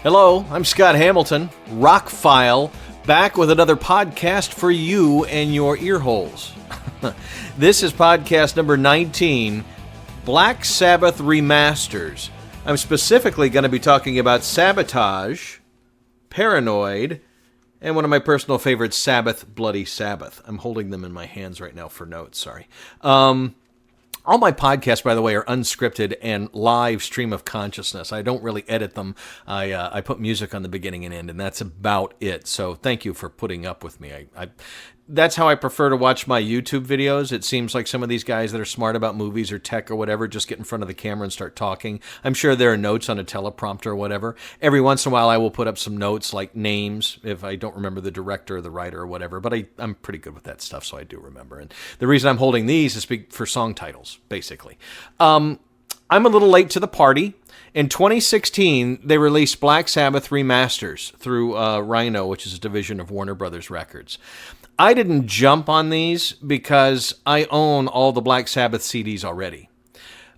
Hello, I'm Scott Hamilton, ROCKFILE, back with another podcast for you and your ear holes. This is podcast number 19, Black Sabbath Remasters. I'm specifically going to be talking about Sabotage, Paranoid, and one of my personal favorites, Sabbath, Bloody Sabbath. I'm holding them in my hands right now for notes, sorry. All my podcasts, by the way, are unscripted and live stream of consciousness. I don't really edit them. I put music on the beginning and end, and that's about it. So thank you for putting up with me. That's how I prefer to watch my YouTube videos. It seems like some of these guys that are smart about movies or tech or whatever just get in front of the camera and start talking. I'm sure there are notes on a teleprompter or whatever. Every once in a while I will put up some notes like names if I don't remember the director or the writer or whatever, but I'm pretty good with that stuff, so I do remember. And the reason I'm holding these is for song titles, basically. I'm a little late to the party. In 2016, they released Black Sabbath Remasters through Rhino, which is a division of Warner Brothers Records. I didn't jump on these because I own all the Black Sabbath CDs already.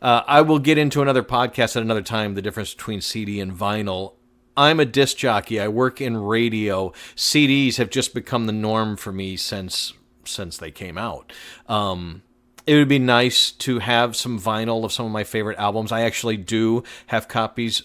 I will get into another podcast at another time, the difference between CD and vinyl. I'm a disc jockey. I work in radio. CDs have just become the norm for me since they came out. It would be nice to have some vinyl of some of my favorite albums. I actually do have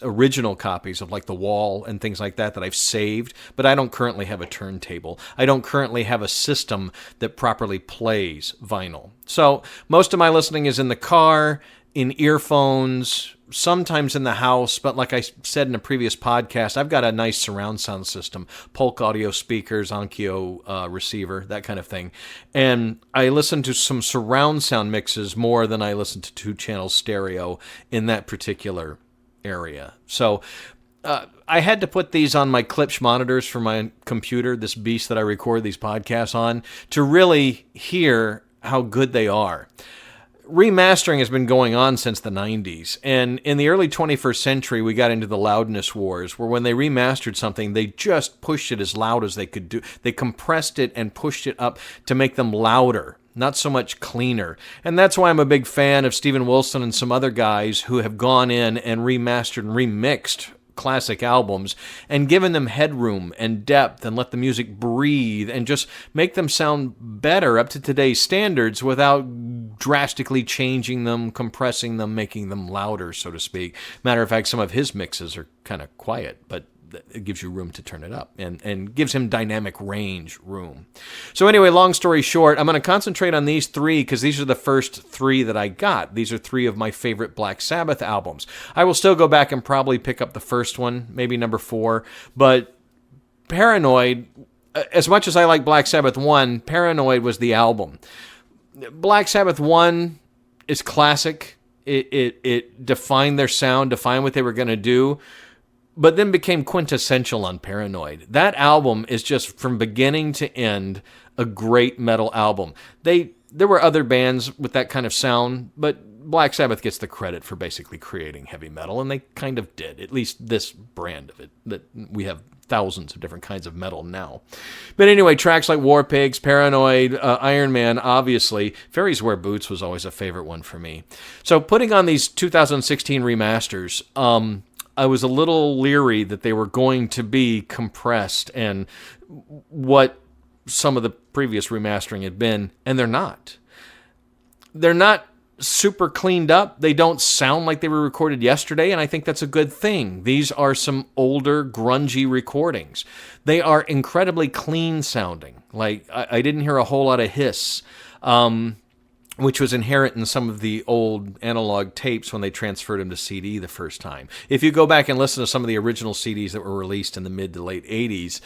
original copies of like The Wall and things like that I've saved, but I don't currently have a turntable. I don't currently have a system that properly plays vinyl. So most of my listening is in the car, in earphones, sometimes in the house, but like I said in a previous podcast, I've got a nice surround sound system, Polk audio speakers, Onkyo receiver, that kind of thing. And I listen to some surround sound mixes more than I listen to 2-channel stereo in that particular area. So I had to put these on my Klipsch monitors for my computer, this beast that I record these podcasts on, to really hear how good they are. Remastering has been going on since the 90s, and in the early 21st century, we got into the loudness wars, where when they remastered something, they just pushed it as loud as they could do. They compressed it and pushed it up to make them louder, not so much cleaner. And that's why I'm a big fan of Steven Wilson and some other guys who have gone in and remastered and remixed classic albums and given them headroom and depth and let the music breathe and just make them sound better up to today's standards without drastically changing them, compressing them, making them louder, so to speak. Matter of fact, some of his mixes are kind of quiet, but it gives you room to turn it up and gives him dynamic range room. So anyway, long story short, I'm going to concentrate on these three because these are the first three that I got. These are three of my favorite Black Sabbath albums. I will still go back and probably pick up the first one, maybe number 4, but Paranoid, as much as I like Black Sabbath 1, Paranoid was the album. Black Sabbath 1 is classic. It defined their sound, defined what they were going to do, but then became quintessential on Paranoid. That album is just, from beginning to end, a great metal album. There were other bands with that kind of sound, but Black Sabbath gets the credit for basically creating heavy metal, and they kind of did, at least this brand of it, that we have thousands of different kinds of metal now. But anyway, tracks like War Pigs, Paranoid, Iron Man, obviously. Fairies Wear Boots was always a favorite one for me. So putting on these 2016 remasters, I was a little leery that they were going to be compressed and what some of the previous remastering had been, and they're not. They're not super cleaned up. They don't sound like they were recorded yesterday, and I think that's a good thing. These are some older, grungy recordings. They are incredibly clean sounding. Like, I didn't hear a whole lot of hiss. Which was inherent in some of the old analog tapes when they transferred them to CD the first time. If you go back and listen to some of the original CDs that were released in the mid to late 80s,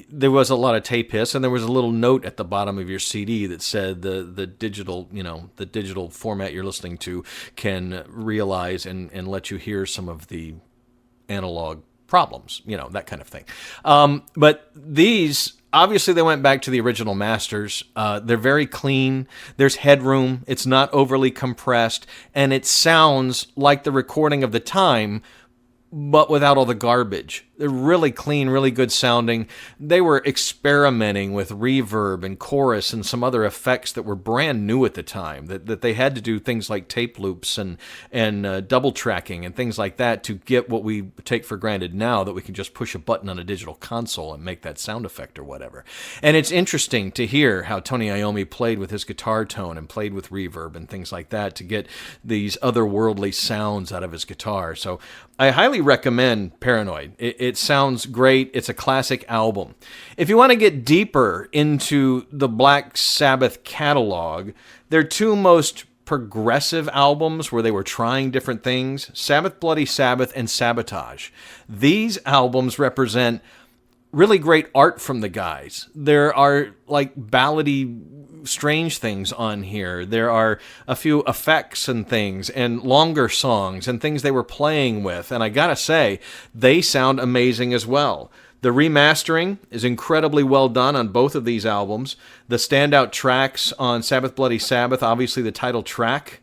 there was a lot of tape hiss, and there was a little note at the bottom of your CD that said the digital format you're listening to can realize and let you hear some of the analog problems, that kind of thing. But these, obviously they went back to the original masters. They're very clean. There's headroom. It's not overly compressed. And it sounds like the recording of the time, but without all the garbage. They're really clean, really good sounding. They were experimenting with reverb and chorus and some other effects that were brand new at the time, that they had to do things like tape loops and double tracking and things like that to get what we take for granted now, that we can just push a button on a digital console and make that sound effect or whatever. And it's interesting to hear how Tony Iommi played with his guitar tone and played with reverb and things like that to get these otherworldly sounds out of his guitar. So I highly recommend Paranoid. It sounds great. It's a classic album. If you want to get deeper into the Black Sabbath catalog, their two most progressive albums where they were trying different things, Sabbath Bloody Sabbath and Sabotage. These albums represent really great art from the guys. There are like ballady strange things on here. There are a few effects and things and longer songs and things they were playing with. And I gotta say, they sound amazing as well. The remastering is incredibly well done on both of these albums. The standout tracks on Sabbath Bloody Sabbath, obviously the title track.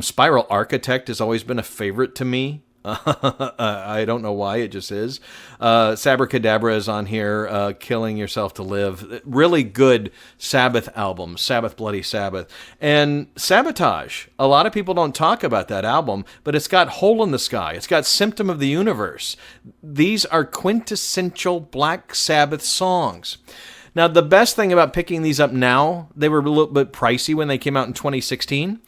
Spiral Architect has always been a favorite to me. I don't know why, it just is. Sabracadabra is on here, Killing Yourself to Live. Really good Sabbath album, Sabbath Bloody Sabbath. And Sabotage, a lot of people don't talk about that album, but it's got Hole in the Sky. It's got Symptom of the Universe. These are quintessential Black Sabbath songs. Now, the best thing about picking these up now, they were a little bit pricey when they came out in 2016.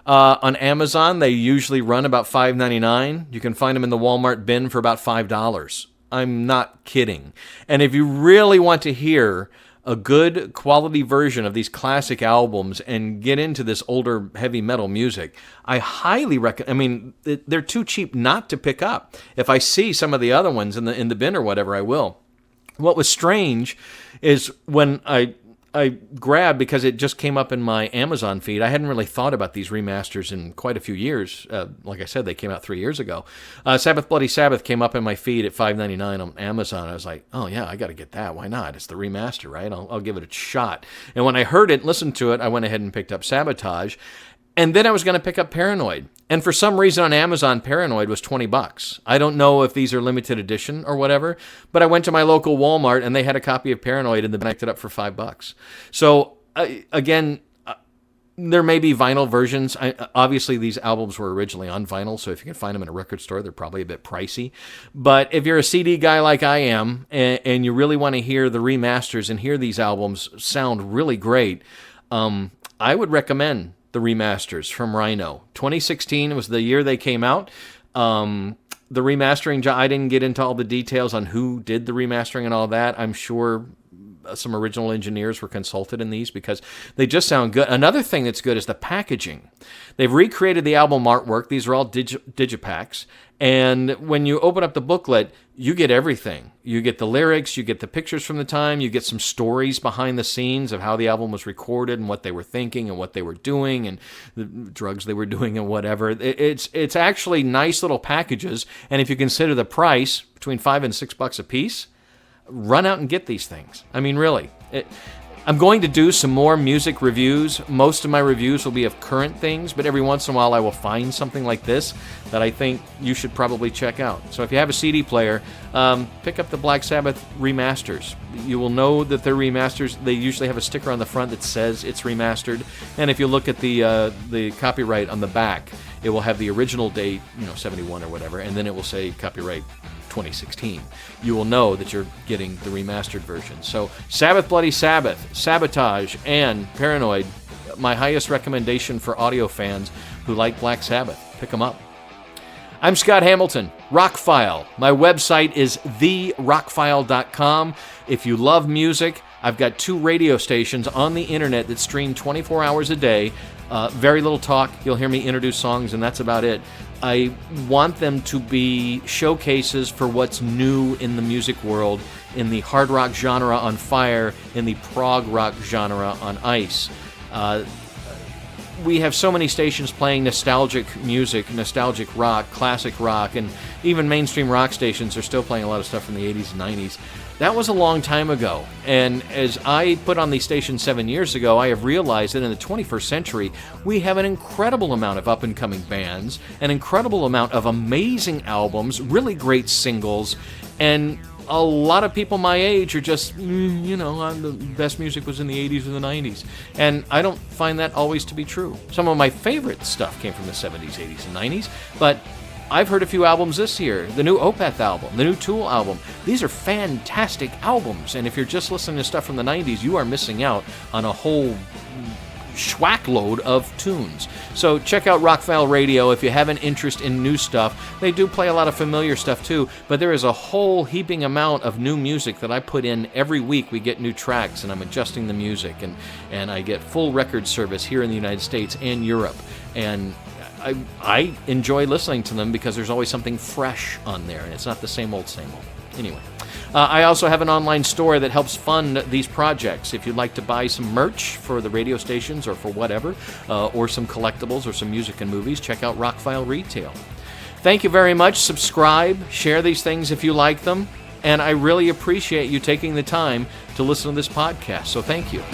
On Amazon, they usually run about $5.99. You can find them in the Walmart bin for about $5. I'm not kidding. And if you really want to hear a good quality version of these classic albums and get into this older heavy metal music, I highly recommend. I mean, they're too cheap not to pick up. If I see some of the other ones in the bin or whatever, I will. What was strange is when I grabbed, because it just came up in my Amazon feed. I hadn't really thought about these remasters in quite a few years. Like I said, they came out 3 years ago. Sabbath Bloody Sabbath came up in my feed at $5.99 on Amazon. I was like, oh yeah, I got to get that. Why not? It's the remaster, right? I'll give it a shot. And when I heard it, listened to it, I went ahead and picked up Sabotage. And then I was going to pick up Paranoid. And for some reason on Amazon, Paranoid was $20. I don't know if these are limited edition or whatever, but I went to my local Walmart and they had a copy of Paranoid and they picked it up for $5. So again, there may be vinyl versions. Obviously, these albums were originally on vinyl, so if you can find them in a record store, they're probably a bit pricey. But if you're a CD guy like I am and you really want to hear the remasters and hear these albums sound really great, I would recommend the remasters from Rhino. 2016 was the year they came out. The remastering, I didn't get into all the details on who did the remastering and all that. I'm sure some original engineers were consulted in these because they just sound good. Another thing that's good is the packaging. They've recreated the album artwork. These are all digipacks. And when you open up the booklet, you get everything. You get the lyrics, you get the pictures from the time, you get some stories behind the scenes of how the album was recorded and what they were thinking and what they were doing and the drugs they were doing and whatever. It's actually nice little packages. And if you consider the price, between $5 and $6 a piece, run out and get these things. I mean, really. I'm going to do some more music reviews. Most of my reviews will be of current things, but every once in a while I will find something like this that I think you should probably check out. So if you have a CD player, pick up the Black Sabbath Remasters. You will know that they're remasters. They usually have a sticker on the front that says it's remastered. And if you look at the copyright on the back, it will have the original date, 71 or whatever, and then it will say copyright 2016. You will know that you're getting the remastered version. So Sabbath Bloody Sabbath, Sabotage, and Paranoid, my highest recommendation for audio fans who like Black Sabbath. Pick them up. I'm Scott Hamilton, ROCKFILE. My website is therockfile.com. If you love music, I've got 2 radio stations on the internet that stream 24 hours a day. Very little talk. You'll hear me introduce songs, and that's about it. I want them to be showcases for what's new in the music world, in the hard rock genre on fire, in the prog rock genre on ice. We have so many stations playing nostalgic music, nostalgic rock, classic rock, and even mainstream rock stations are still playing a lot of stuff from the 80s and 90s. That was a long time ago, and as I put on these stations 7 years ago, I have realized that in the 21st century, we have an incredible amount of up-and-coming bands, an incredible amount of amazing albums, really great singles, And a lot of people my age are just, the best music was in the 80s or the 90s. And I don't find that always to be true. Some of my favorite stuff came from the 70s, 80s, and 90s, but I've heard a few albums this year. The new Opeth album, the new Tool album. These are fantastic albums, and if you're just listening to stuff from the 90s, you are missing out on a whole schwack load of tunes. So check out ROCKFILE Radio if you have an interest in new stuff. They do play a lot of familiar stuff too, but there is a whole heaping amount of new music that I put in every week. We get new tracks, and I'm adjusting the music, and I get full record service here in the United States and Europe. And I enjoy listening to them because there's always something fresh on there, and it's not the same old, same old. Anyway. I also have an online store that helps fund these projects. If you'd like to buy some merch for the radio stations or for whatever, or some collectibles or some music and movies, check out ROCKFILE Retail. Thank you very much. Subscribe, share these things if you like them, and I really appreciate you taking the time to listen to this podcast, so thank you.